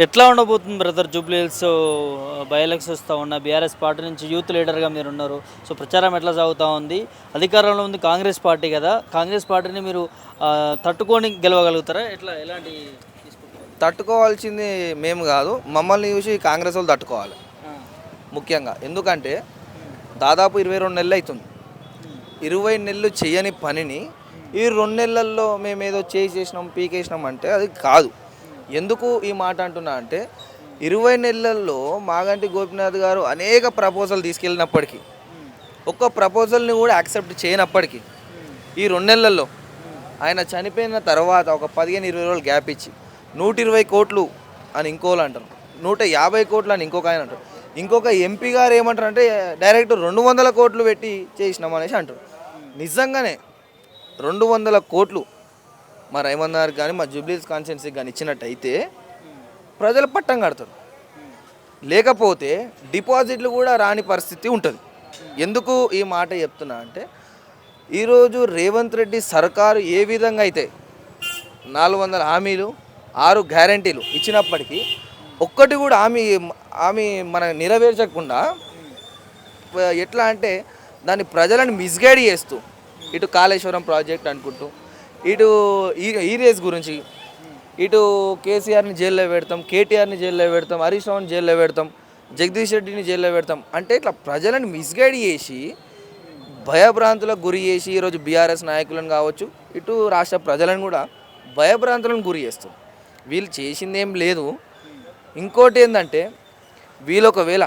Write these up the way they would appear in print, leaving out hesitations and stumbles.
ఎట్లా ఉండబోతుంది brother Jubilee hills by elections వస్తూ ఉన్న బీఆర్ఎస్ పార్టీ నుంచి యూత్ లీడర్గా మీరు ఉన్నారు. సో ప్రచారం ఎట్లా సాగుతూ ఉంది? అధికారంలో ఉంది కాంగ్రెస్ పార్టీ కదా, కాంగ్రెస్ పార్టీని మీరు తట్టుకొని గెలవగలుగుతారా? ఎలాంటి తీసుకుంటారు? తట్టుకోవాల్సింది మేము కాదు, మమ్మల్ని చూసి కాంగ్రెస్ వాళ్ళు తట్టుకోవాలి ముఖ్యంగా. ఎందుకంటే దాదాపు 22 నెలలు అవుతుంది. 20 నెలలు చేయని పనిని ఈ 2 నెలల్లో మేము ఏదో చేసేసినాం పీకేసినాం అంటే అది కాదు. ఎందుకు ఈ మాట అంటున్నా అంటే 20 నెలల్లో మాగంటి గోపీనాథ్ గారు అనేక ప్రపోజల్ తీసుకెళ్ళినప్పటికీ ఒక్క ప్రపోజల్ని కూడా యాక్సెప్ట్ చేయనప్పటికీ ఈ 2 నెలల్లో ఆయన చనిపోయిన తర్వాత ఒక 15-20 రోజులు గ్యాప్ ఇచ్చి 120 కోట్లు అని ఇంకోళ్ళు అంటారు, 150 కోట్లు అని ఇంకొక ఆయన అంటారు, ఇంకొక ఎంపీ గారు ఏమంటారు అంటే డైరెక్ట్ 200 కోట్లు పెట్టి చేసినాం అనేసి అంటారు. నిజంగానే 200 కోట్లు మా రేవంత్ గారికి కానీ మా జూబ్లీ హిల్స్ కాన్స్టిట్యున్సీకి కానీ ఇచ్చినట్టయితే ప్రజలు పట్టం కడతారు. లేకపోతే డిపాజిట్లు కూడా రాని పరిస్థితి ఉంటుంది. ఎందుకు ఈ మాట చెప్తున్నా అంటే ఈరోజు రేవంత్ రెడ్డి సర్కారు ఏ విధంగా అయితే 400 హామీలు 6 గ్యారంటీలు ఇచ్చినప్పటికీ ఒక్కటి కూడా హామీ మన నెరవేర్చకుండా ఎట్లా అంటే దాన్ని ప్రజలను మిస్గైడ్ చేస్తూ ఇటు కాళేశ్వరం ప్రాజెక్ట్ అనుకుంటూ ఇటు ఈరేస్ గురించి ఇటు కేసీఆర్ని జైల్లో పెడతాం, కేటీఆర్ని జైల్లో పెడతాం, హరీష్ రావుని జైల్లో పెడతాం, జగదీష్ రెడ్డిని జైల్లో పెడతాం అంటే ఇట్లా ప్రజలను మిస్గైడ్ చేసి భయభ్రాంతులకు గురి చేసి ఈరోజు బీఆర్ఎస్ నాయకులను కావచ్చు ఇటు రాష్ట్ర ప్రజలను కూడా భయభ్రాంతులను గురి చేస్తాం. వీళ్ళు చేసిందేం లేదు. ఇంకోటి ఏంటంటే వీళ్ళు ఒకవేళ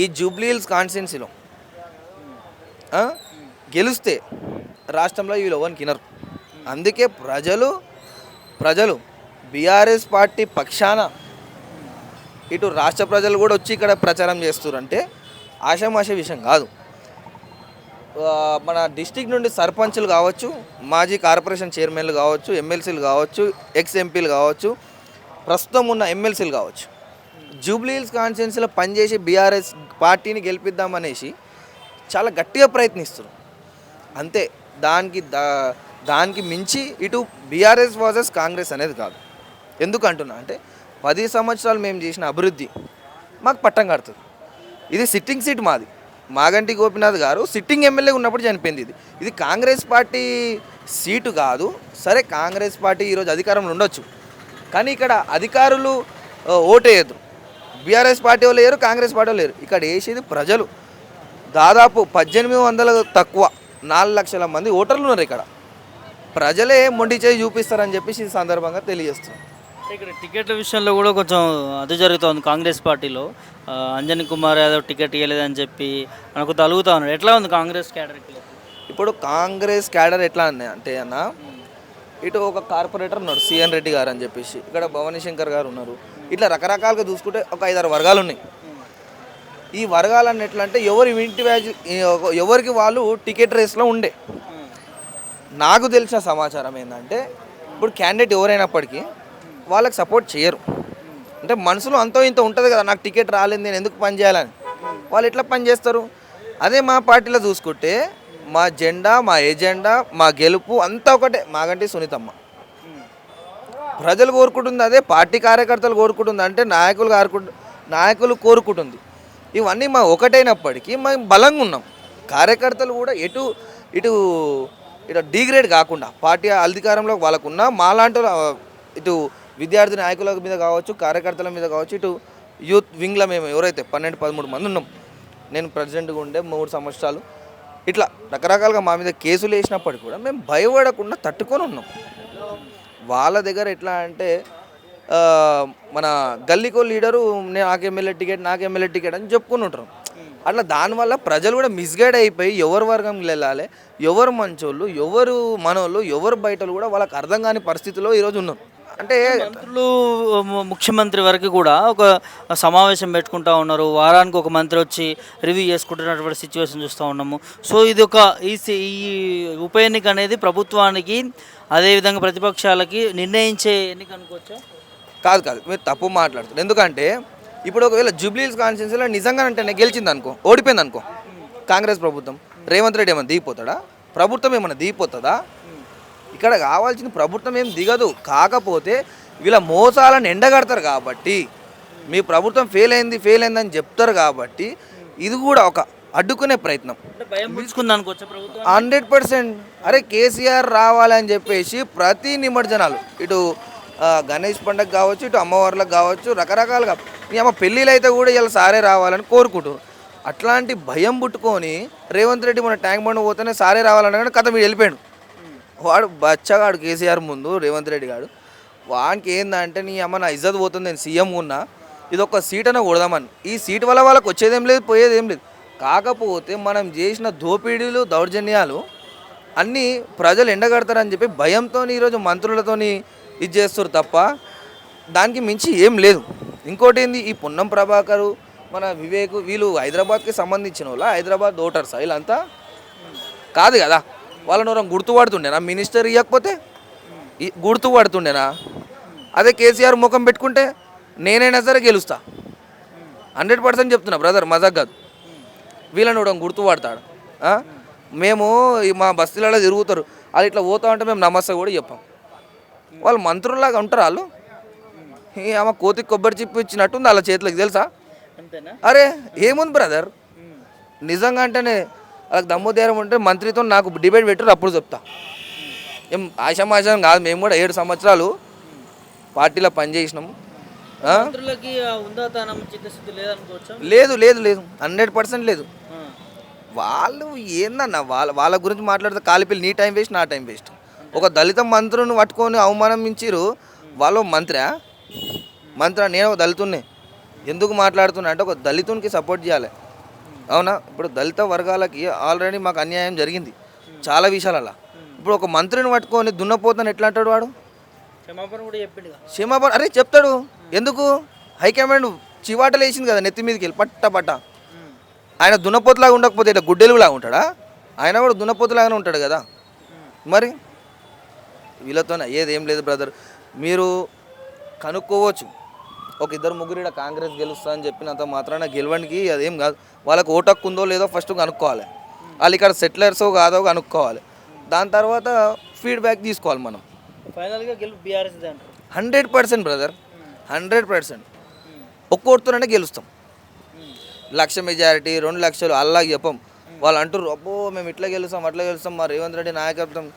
ఈ జూబ్లీ హిల్స్ కాన్స్టిట్యున్సీలో గెలిస్తే రాష్ట్రంలో వీళ్ళు ఎవరికి వినరు. అందుకే ప్రజలు బీఆర్ఎస్ పార్టీ పక్షాన ఇటు రాష్ట్ర ప్రజలు కూడా వచ్చి ఇక్కడ ప్రచారం చేస్తున్నారంటే ఆషామాష విషయం కాదు. మన డిస్టిక్ నుండి సర్పంచ్లు కావచ్చు, మాజీ కార్పొరేషన్ చైర్మన్లు కావచ్చు, ఎమ్మెల్సీలు కావచ్చు, ఎక్స్ ఎంపీలు కావచ్చు, ప్రస్తుతం ఉన్న ఎమ్మెల్సీలు కావచ్చు, జూబ్లీ హిల్స్ కాన్స్టిట్యున్సీలో పనిచేసి బీఆర్ఎస్ పార్టీని గెలిపిద్దామనేసి చాలా గట్టిగా ప్రయత్నిస్తున్నారు. అంతే, దానికి మించి ఇటు బీఆర్ఎస్ వర్సెస్ కాంగ్రెస్ అనేది కాదు. ఎందుకు అంటున్నా అంటే 10 సంవత్సరాలు మేము చేసిన అభివృద్ధి మాకు పట్టం కడుతుంది. ఇది సిట్టింగ్ సీట్ మాది. మాగంటి గోపీనాథ్ గారు సిట్టింగ్ ఎమ్మెల్యే ఉన్నప్పుడు చనిపోయింది. ఇది కాంగ్రెస్ పార్టీ సీటు కాదు. సరే, కాంగ్రెస్ పార్టీ ఈరోజు అధికారంలో ఉండొచ్చు, కానీ ఇక్కడ అధికారులు ఓటేయద్దు. బీఆర్ఎస్ పార్టీ వాళ్ళు లేరు, కాంగ్రెస్ పార్టీ వాళ్ళు లేరు. ఇక్కడ వేసేది ప్రజలు. దాదాపు 1800 తక్కువ 4 లక్షల మంది ఓటర్లు ఉన్నారు. ఇక్కడ ప్రజలే మొండి చేయి చూపిస్తారని చెప్పేసి ఈ సందర్భంగా తెలియజేస్తున్నాం. ఇక్కడ టికెట్ల విషయంలో కూడా కొంచెం అది జరుగుతుంది. కాంగ్రెస్ పార్టీలో అంజనీ కుమార్ యాదవ్ టికెట్ ఇవ్వలేదని చెప్పి నాకు తలుగుతా ఉన్నాడు. ఎట్లా ఉంది కాంగ్రెస్ క్యాడర్? ఇప్పుడు కాంగ్రెస్ క్యాడర్ ఎట్లా అంటే అన్న, ఇటు ఒక కార్పొరేటర్ ఉన్నారు సిఎన్ రెడ్డి గారు అని చెప్పేసి, ఇక్కడ భవానీ శంకర్ గారు ఉన్నారు. ఇట్లా రకరకాలుగా చూసుకుంటే ఒక 5-6 వర్గాలు ఉన్నాయి. ఈ వర్గాలన్నీ ఎట్లా అంటే ఎవరికి వాళ్ళు టికెట్ రేస్లో ఉండే. నాకు తెలిసిన సమాచారం ఏంటంటే ఇప్పుడు క్యాండిడేట్ ఎవరైనప్పటికీ వాళ్ళకి సపోర్ట్ చేయరు. అంటే మనసులో అంతో ఇంత ఉంటుంది కదా, నాకు టికెట్ రాలేదు నేను ఎందుకు పని చేయాలని. వాళ్ళు ఎట్లా పని చేస్తారు? అదే మా పార్టీలో చూసుకుంటే మా జెండా, మా ఎజెండా, మా గెలుపు అంతా ఒకటే. మాగంటి సునీతమ్మ ప్రజలు కోరుకుంటుంది, అదే పార్టీ కార్యకర్తలు కోరుకుంటుంది, అంటే నాయకులు కోరుకుంటుంది. ఇవన్నీ మా ఒకటైనప్పటికీ మేము బలంగా ఉన్నాం. కార్యకర్తలు కూడా ఇటు డిగ్రేడ్ కాకుండా పార్టీ అధికారంలో వాళ్ళకున్నా మాలాంటి ఇటు విద్యార్థి నాయకుల మీద కావచ్చు, కార్యకర్తల మీద కావచ్చు, ఇటు యూత్ వింగ్లో మేము ఎవరైతే 12-13 మంది ఉన్నాం. నేను ప్రెసిడెంట్గా ఉండే 3 సంవత్సరాలు. ఇట్లా రకరకాలుగా మా మీద కేసులు వేసినప్పటికీ కూడా మేము భయపడకుండా తట్టుకొని ఉన్నాం. వాళ్ళ దగ్గర ఎట్లా అంటే మన గల్లీకో లీడరు నాకు ఎమ్మెల్యే టికెట్ అని చెప్పుకుని ఉంటారు. అట్లా దానివల్ల ప్రజలు కూడా మిస్గైడ్ అయిపోయి ఎవరు వర్గంకి వెళ్ళాలి, ఎవరు మంచోళ్ళు, ఎవరు మనోళ్ళు, ఎవరు బయటలు కూడా వాళ్ళకి అర్థం కాని పరిస్థితిలో ఈరోజు ఉన్నాం. అంటే మంత్రులు ముఖ్యమంత్రి వరకు కూడా ఒక సమావేశం పెట్టుకుంటూ ఉన్నారు. వారానికి ఒక మంత్రి వచ్చి రివ్యూ చేసుకుంటున్నటువంటి సిచ్యువేషన్ చూస్తూ ఉన్నాము. సో ఇది ఈ ఉప ఎన్నిక అనేది ప్రభుత్వానికి అదేవిధంగా ప్రతిపక్షాలకి నిర్ణయించే ఎన్నిక అనుకోవచ్చా? కాదు, మీరు తప్పు మాట్లాడుతున్నారు. ఎందుకంటే ఇప్పుడు ఒకవేళ జూబ్లీ హిల్స్ కాన్స్టిట్యున్సీలో నిజంగా అంటే గెలిచింది అనుకో, ఓడిపోయింది అనుకో కాంగ్రెస్ ప్రభుత్వం, రేవంత్ రెడ్డి ఏమైనా దిగిపోతాడా? ప్రభుత్వం ఏమైనా దిగిపోతుందా? ఇక్కడ కావాల్సిన ప్రభుత్వం ఏం దిగదు. కాకపోతే వీళ్ళ మోసాలను ఎండగడతారు కాబట్టి, మీ ప్రభుత్వం ఫెయిల్ అయిందని చెప్తారు కాబట్టి ఇది కూడా ఒక అడ్డుకునే ప్రయత్నం. అంటే భయం పుంజుకుంది అనుకోవచ్చు ప్రభుత్వం. 100%. అరే కేసీఆర్ రావాలని చెప్పేసి ప్రతి నిమజ్జనాలు ఇటు గణేష్ పండుగ కావచ్చు, ఇటు అమ్మవార్లకు కావచ్చు, రకరకాలుగా ఈ అమ్మ పెళ్ళిళ్ళు అయితే కూడా ఇలా సారే రావాలని కోరుకుంటారు. అట్లాంటి భయం పుట్టుకొని రేవంత్ రెడ్డి మన ట్యాంక్ బండ్ పోతేనే సారే రావాలన్నా కథ మీరు వెళ్ళిపోయాడు. వాడు బచ్చగాడు కేసీఆర్ ముందు రేవంత్ రెడ్డి గాడు. వానికి ఏందంటే నీ అమ్మ నా ఇజ్జత్ పోతుంది, నేను సీఎం ఉన్నా, ఇది ఒక సీట్ అన్న కొడదామని. ఈ సీట్ వల్ల వాళ్ళకి వచ్చేదేం లేదు, పోయేదేం లేదు. కాకపోతే మనం చేసిన దోపిడీలు దౌర్జన్యాలు అన్నీ ప్రజలు ఎండగడతారని చెప్పి భయంతో ఈరోజు మంత్రులతోని ఇది చేస్తారు తప్ప దానికి మించి ఏం లేదు. ఇంకోటి ఏంది, ఈ పొన్నం ప్రభాకరు మన వివేక్ వీళ్ళు హైదరాబాద్కి సంబంధించిన వాళ్ళ, హైదరాబాద్ ఓటర్సా వీళ్ళంతా కాదు కదా. వాళ్ళని ఎవరైనా గుర్తుపడుతుండేనా మినిస్టర్ ఇవ్వకపోతే? గుర్తుపడుతుండేనా? అదే కేసీఆర్ ముఖం పెట్టుకుంటే నేనైనా సరే గెలుస్తా. 100% చెప్తున్నా బ్రదర్, మజాక్ కాదు. వీళ్ళని కూడా గుర్తుపడతాడు. మేము మా బస్తీలలో తిరుగుతారు, వాళ్ళు ఇట్లా పోతా ఉంటే మేము నమస్తే కూడా చెప్పాం. వాళ్ళు మంత్రుల్లాగా ఉంటారు. వాళ్ళు ఆమె కోతికి కొబ్బరి చిప్పి ఇచ్చినట్టుంది వాళ్ళ చేతులకు, తెలుసా? అరే ఏముంది బ్రదర్, నిజంగా అంటేనే వాళ్ళకి దమ్ముదేరం ఉంటే మంత్రితో నాకు డిబేట్ పెట్టారు, అప్పుడు చెప్తా. ఏం ఆశామాషం కాదు, మేము కూడా 7 సంవత్సరాలు పార్టీలో పనిచేసినాము. లేదు లేదు లేదు 100% లేదు. వాళ్ళు ఏందన్న వాళ్ళ గురించి మాట్లాడితే కాలిపిల్లి నీ టైం వేస్ట్, నా టైం వేస్ట్. ఒక దళిత మంత్రుని పట్టుకొని అవమానించిరు. వాళ్ళు మంత్రి నేను ఒక దళితున్నే ఎందుకు మాట్లాడుతున్నా అంటే ఒక దళితునికి సపోర్ట్ చేయాలి, అవునా? ఇప్పుడు దళిత వర్గాలకి ఆల్రెడీ మాకు అన్యాయం జరిగింది చాలా విషయాలలో. ఇప్పుడు ఒక మంత్రిని పట్టుకొని దున్నపోతాను ఎట్లా అంటాడు వాడు? క్షమాపణ అరే చెప్తాడు. ఎందుకు? హైకమాండ్ చివాటలు వేసింది కదా నెత్తి మీదకి వెళ్ళి పట్ట. ఆయన దున్నపోతులాగా ఉండకపోతే ఇట్లా గుడ్డెలుగులాగా ఉంటాడా? ఆయన కూడా దున్నపోతులాగానే ఉంటాడు కదా. మరి వీళ్ళతో ఏదేం లేదు బ్రదర్. మీరు కనుక్కోవచ్చు, ఒక 2-3 ఇక్కడ కాంగ్రెస్ గెలుస్తా అని చెప్పినంత మాత్రాన గెలవడానికి అదేం కాదు. వాళ్ళకి ఓటు హక్కు ఉందో లేదో ఫస్ట్ కనుక్కోవాలి. వాళ్ళు ఇక్కడ సెటిలర్సో కాదో కనుక్కోవాలి. దాని తర్వాత ఫీడ్బ్యాక్ తీసుకోవాలి మనం. ఫైనల్గా గెలుపు బీఆర్ఎస్ 100% బ్రదర్, 100%. ఒక్కొడుతూనే గెలుస్తాం. 1,00,000 మెజారిటీ, 2 లక్షలు అల్లాగా చెప్పం. వాళ్ళు అంటారు అబ్బో మేము ఇట్లా గెలుస్తాం అట్లా గెలుస్తాం, మా రేవంత్ రెడ్డి నాయకత్వం.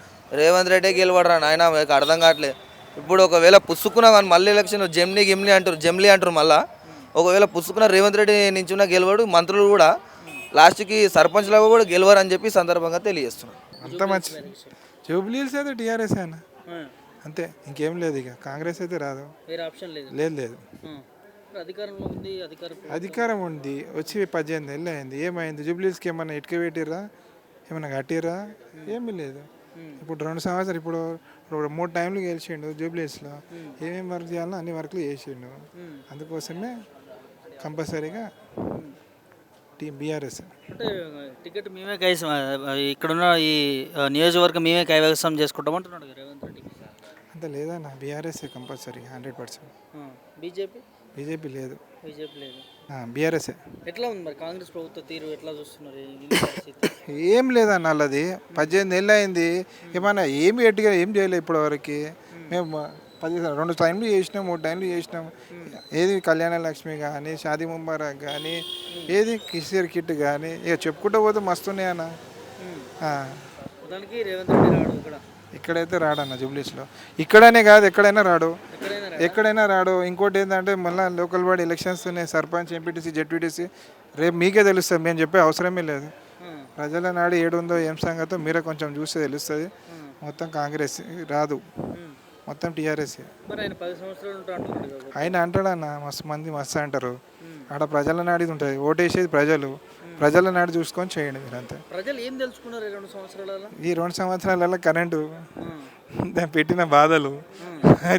రేవంత్ రెడ్డే గెలవడరా నాయన, మీకు అర్థం కావట్లేదు. ఇప్పుడు ఒకవేళ పుసుకున్నా కానీ మళ్ళీ ఎలక్షన్ జమ్లీ అంటారు మళ్ళీ. ఒకవేళ పుసుకున్న రేవంత్ రెడ్డి నించున్న గెలవడు, మంత్రులు కూడా లాస్ట్కి సర్పంచ్లాగా కూడా గెలవరు అని చెప్పి సందర్భంగా తెలియజేస్తున్నారు. అంత మంచి జూబ్లీహిల్స్ అయితే టీఆర్ఎస్ అయినా అంతే, ఇంకేం లేదు. ఇక కాంగ్రెస్ అయితే రాదు, లేదు. అధికారం ఉంది, వచ్చి 18 ఏళ్ళు అయింది. ఏమైంది? జూబ్లీహిల్స్కి ఏమన్నా ఇటుక పెట్టిర్రా, ఏమన్నా కట్టిర్రా? ఏమీ లేదు. ఇప్పుడు 2 సంవత్సరాలు, ఇప్పుడు 3 టైంలు గెలిచిండు జూబ్లీహిల్స్లో. ఏమేమి వర్క్ చేయాలో అన్ని వర్క్లు చేసిండు. అందుకోసమే కంపల్సరీగా బీఆర్ఎస్. అంటే టికెట్ మేమే ఇక్కడున్న ఈ నియోజకవర్గం మేమే కైవసం చేసుకుంటాం అంటున్నాడు రేవంత్ రెడ్డి. అంత లేదన్న, బీఆర్ఎస్ కంపల్సరీ 100%. బీజేపీ లేదు, బీఆర్ఎస్. ఎట్లా ఉంది మరి కాంగ్రెస్ ప్రభుత్వ తీరు ఎట్లా చూస్తున్నారు? ఏం లేదన్న, వాళ్ళది 18 ఏళ్ళు అయింది. ఏమన్నా ఏమి గట్టిగా ఏం చేయలేదు ఇప్పటి వరకు. మేము 2 టైంలు చేసినాం, 3 టైంలు చేసినాం. ఏది కళ్యాణ లక్ష్మి కానీ, షాదీ ముబారక్ కానీ, ఏది కిసిర్ కిట్ కానీ, ఇక చెప్పుకుంటూ పోతే మస్తున్నాయి అన్న. ఇక్కడైతే రాడన్న జూబ్లీస్లో. ఇక్కడనే కాదు, ఎక్కడైనా రాడు. ఇంకోటి ఏంటంటే మళ్ళీ లోకల్ బాడీ ఎలక్షన్స్ ఉన్నాయి, సర్పంచ్, ఎంపీటీసీ, జెడ్పీటీసీ. రేపు మీకే తెలుస్తుంది, మేము చెప్పే అవసరమే లేదు. ప్రజల నాడు ఏడుందో ఏం సంగతో మీరే కొంచెం చూస్తే తెలుస్తుంది. మొత్తం కాంగ్రెస్ రాదు, మొత్తం టీఆర్ఎస్. ఆయన అంటాడన్న, మస్తు అంటారు. ఆడ ప్రజల నాడిది ఉంటుంది, ఓటేసేది ప్రజల నాడు చూసుకొని చేయండి మీరు అంతే. ప్రజలు ఏం తెలుసుకున్నారు ఈ 2 సంవత్సరాలలో? కరెంటు, దాన్ని పెట్టిన బాధలు,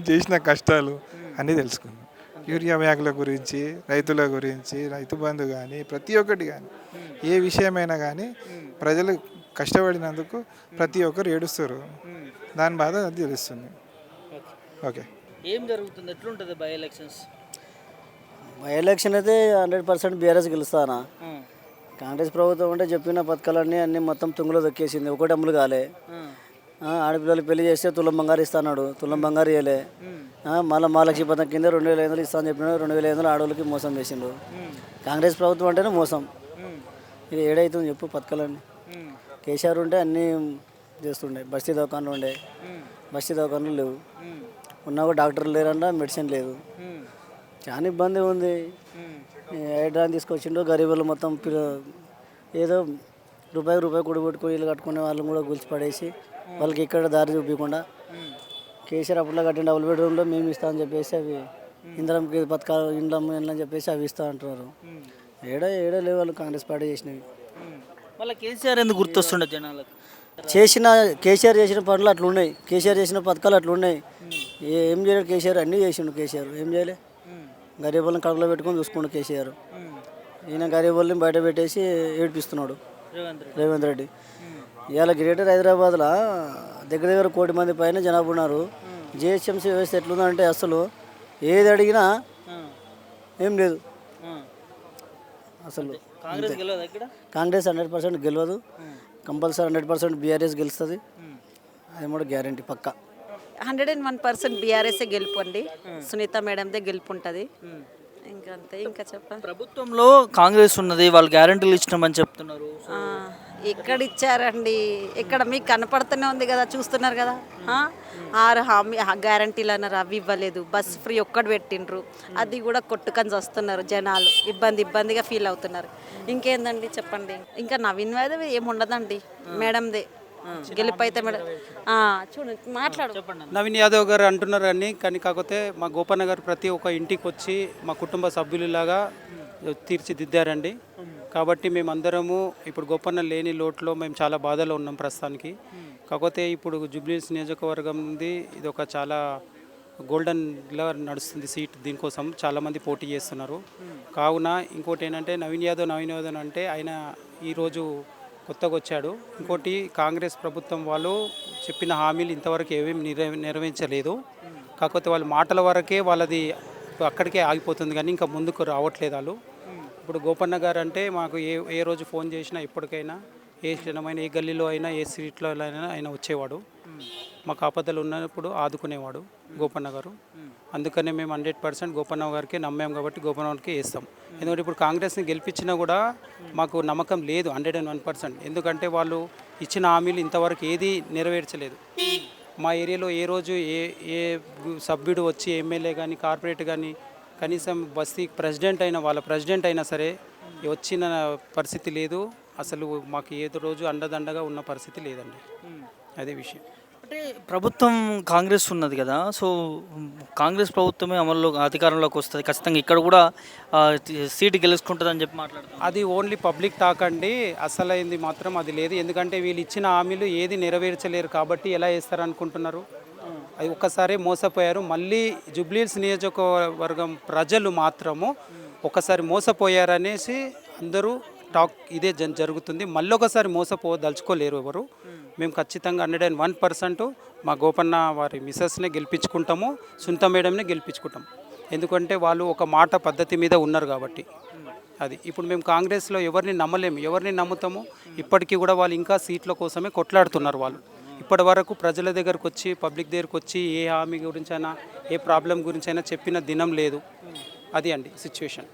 చేసిన కష్టాలు అన్నీ తెలుసుకున్నాం. యూరియా బ్యాగుల గురించి, రైతుల గురించి, రైతు బంధు కానీ, ప్రతి ఒక్కటి కానీ, ఏ విషయమైనా కానీ ప్రజలు కష్టపడినందుకు ప్రతి ఒక్కరు ఏడుస్తారు. దాని బాధ అది తెలుస్తుంది. ఓకే, ఏం జరుగుతుంది? ఎట్లుంటుంది బై ఎలక్షన్స్? బై ఎలక్షన్ అయితే 100% బీఆర్ఎస్ గెలుస్తానా. కాంగ్రెస్ ప్రభుత్వం అంటే చెప్పిన పథకాలన్నీ మొత్తం తుంగులో దొక్కేసింది, ఒకటి అమలు కాలే. ఆడపిల్లలకి పెళ్లి చేస్తే తులం బంగారు ఇస్తాడు, తులం బంగారు ఇవ్వలే. మళ్ళీ మహాలక్ష్మి పథకం కింద 2500 ఇస్తా అని చెప్పినాడు, 2500 ఆడవాళ్ళకి మోసం చేసిండు. కాంగ్రెస్ ప్రభుత్వం అంటేనే మోసం. ఇది ఏడైతుంది చెప్పు పథకాలన్నీ. కేసీఆర్ ఉంటే అన్నీ చేస్తుండే. బస్తీ దవాఖాన్లు ఉండే, బస్తీ దవాఖాన్లు లేవు. ఉన్నా కూడా డాక్టర్లు లేరంట, మెడిసిన్ లేదు. చాలా ఇబ్బంది ఉంది. హైడ్రాన్ తీసుకొచ్చిండు, గరీబులు మొత్తం ఏదో రూపాయి కూడబెట్టుకుని ఇల్లు కట్టుకునే వాళ్ళని కూడా కూల్చి పడేసి వాళ్ళకి ఎక్కడ దారి చూపించకుండా కేసీఆర్ అప్పట్లో కట్టిన డబుల్ బెడ్రూమ్లో మేము ఇస్తామని చెప్పేసి అవి ఇంద్రంకి పథకాలు ఇండ్లమ్మ అని చెప్పేసి అవి ఇస్తా అంటున్నారు. ఏడో లేవు వాళ్ళు కాంగ్రెస్ పార్టీ చేసినవి. మళ్ళీ కేసీఆర్ ఎందుకు గుర్తొస్తుండే జనాలకు? కేసీఆర్ చేసిన పనులు అట్లా ఉన్నాయి, కేసీఆర్ చేసిన పథకాలు అట్లా ఉన్నాయి. ఏం చేయలేదు కేసీఆర్, అన్నీ చేసిండు కేసీఆర్. ఏం చేయలే, గరీబులను కడుపులో పెట్టుకొని చూసుకుండు కేసీఆర్. ఈయన గరీబుల్ని బయట పెట్టేసి ఏడిపిస్తున్నాడు రేవంత్ రెడ్డి. ఇవాళ గ్రేటర్ హైదరాబాద్లో దగ్గర 1 కోటి మంది పైన జనాభా ఉన్నారు. జిహెచ్ఎంసీ వ్యవస్థ ఎట్లుందంటే అసలు ఏది అడిగినా ఏం లేదు అసలు. కాంగ్రెస్ 100% గెలవదు, కంపల్సరీ 100% బీఆర్ఎస్ గెలుస్తుంది. అది కూడా గ్యారంటీ పక్కా. 101% బీఆర్ఎస్ఏ గెలుపు అండి. సునీత మేడందే గెలుపు ఉంటుంది. ఇంకా అంతే. ఇంకా చెప్పండి. ప్రభుత్వంలో కాంగ్రెస్ ఉన్నది, వాళ్ళు గ్యారెంటీలు ఇచ్చినామని చెప్తున్నారు. ఎక్కడ ఇచ్చారండి? ఇక్కడ మీకు కనపడుతూనే ఉంది కదా, చూస్తున్నారు కదా. 6 హామీ గ్యారంటీలు అన్నారు, అవి ఇవ్వలేదు. బస్ ఫ్రీ ఒక్కటి పెట్టిండ్రు, అది కూడా కొట్టుకొని వస్తున్నారు జనాలు. ఇబ్బందిగా ఫీల్ అవుతున్నారు. ఇంకేందండి చెప్పండి. ఇంకా నవీన్ యాదవ్ ఏముండదండి, మేడందే గెలుపు అయితే మేడం. చూడండి మాట్లాడు. నవీన్ యాదవ్ గారు అంటున్నారు కానీ కాకపోతే మా గోపన్న గారు ప్రతి ఒక్క ఇంటికి వచ్చి మా కుటుంబ సభ్యులలాగా తీర్చిదిద్దారండి. కాబట్టి మేమందరము ఇప్పుడు గోపన్న లేని లోటులో మేము చాలా బాధలో ఉన్నాం ప్రస్తుతానికి. కాకపోతే ఇప్పుడు జూబ్లీహిల్స్ నియోజకవర్గం ఉంది, ఇది ఒక చాలా గోల్డెన్లా నడుస్తుంది సీట్. దీనికోసం చాలామంది పోటీ చేస్తున్నారు. కావున ఇంకోటి ఏంటంటే నవీన్ యాదవ్ అంటే ఆయన ఈరోజు కొత్తగా వచ్చాడు. ఇంకోటి కాంగ్రెస్ ప్రభుత్వం వాళ్ళు చెప్పిన హామీలు ఇంతవరకు ఏమేమి నెరవేర్చలేదు. కాకపోతే వాళ్ళ మాటల వరకే వాళ్ళది అక్కడికే ఆగిపోతుంది, కానీ ఇంకా ముందుకు రావట్లేదు వాళ్ళు. ఇప్పుడు గోపన్న గారు అంటే మాకు ఏ రోజు ఫోన్ చేసినా ఎప్పటికైనా ఏ క్షణమైన ఏ గల్లీలో అయినా ఏ స్ట్రీట్లో అయినా ఆయన వచ్చేవాడు. మాకు ఆపదలు ఉన్నప్పుడు ఆదుకునేవాడు గోపన్న గారు. అందుకనే మేము 100% గోపన్న గారికి నమ్మాం కాబట్టి గోపన్న గారికి వేస్తాం. ఎందుకంటే ఇప్పుడు కాంగ్రెస్ని గెలిపించినా కూడా మాకు నమ్మకం లేదు 101%. ఎందుకంటే వాళ్ళు ఇచ్చిన హామీలు ఇంతవరకు ఏది నెరవేర్చలేదు. మా ఏరియాలో ఏ రోజు ఏ సభ్యుడు వచ్చి ఎమ్మెల్యే కానీ కార్పొరేట్ కానీ కనీసం బస్తీ వాళ్ళ ప్రెసిడెంట్ అయినా సరే వచ్చిన పరిస్థితి లేదు. అసలు మాకు ఏదో రోజు అండదండగా ఉన్న పరిస్థితి లేదండి. అదే విషయం. అంటే ప్రభుత్వం కాంగ్రెస్ ఉన్నది కదా, సో కాంగ్రెస్ ప్రభుత్వమే అధికారంలోకి వస్తుంది ఖచ్చితంగా, ఇక్కడ కూడా సీటు గెలుచుకుంటుందని చెప్పి మాట్లాడుతాం. అది ఓన్లీ పబ్లిక్ టాక్ అండి, అసలైంది మాత్రం అది లేదు. ఎందుకంటే వీళ్ళు ఇచ్చిన హామీలు ఏది నెరవేర్చలేరు కాబట్టి ఎలా చేస్తారనుకుంటున్నారు? అది ఒక్కసారి మోసపోయారు. మళ్ళీ జూబ్లీహిల్స్ నియోజకవర్గం ప్రజలు మాత్రము ఒకసారి మోసపోయారనేసి అందరూ టాక్ ఇదే జరుగుతుంది. మళ్ళీ ఒకసారి మోసపోదలుచుకోలేరు ఎవరు. మేము ఖచ్చితంగా 101% మా గోపన్న వారి మిసెస్నే గెలిపించుకుంటాము, సునీత మేడంనే గెలిపించుకుంటాం. ఎందుకంటే వాళ్ళు ఒక మాట పద్ధతి మీద ఉన్నారు కాబట్టి. అది ఇప్పుడు మేము కాంగ్రెస్లో ఎవరిని నమ్మలేము, ఎవరిని నమ్ముతాము? ఇప్పటికీ కూడా వాళ్ళు ఇంకా సీట్ల కోసమే కొట్లాడుతున్నారు. వాళ్ళు ఇప్పటి వరకు ప్రజల దగ్గరకు వచ్చి పబ్లిక్ దగ్గరకు వచ్చి ఏ హామీ గురించైనా ఏ ప్రాబ్లం గురించైనా చెప్పిన దినం లేదు. అది అండి సిచ్యువేషన్.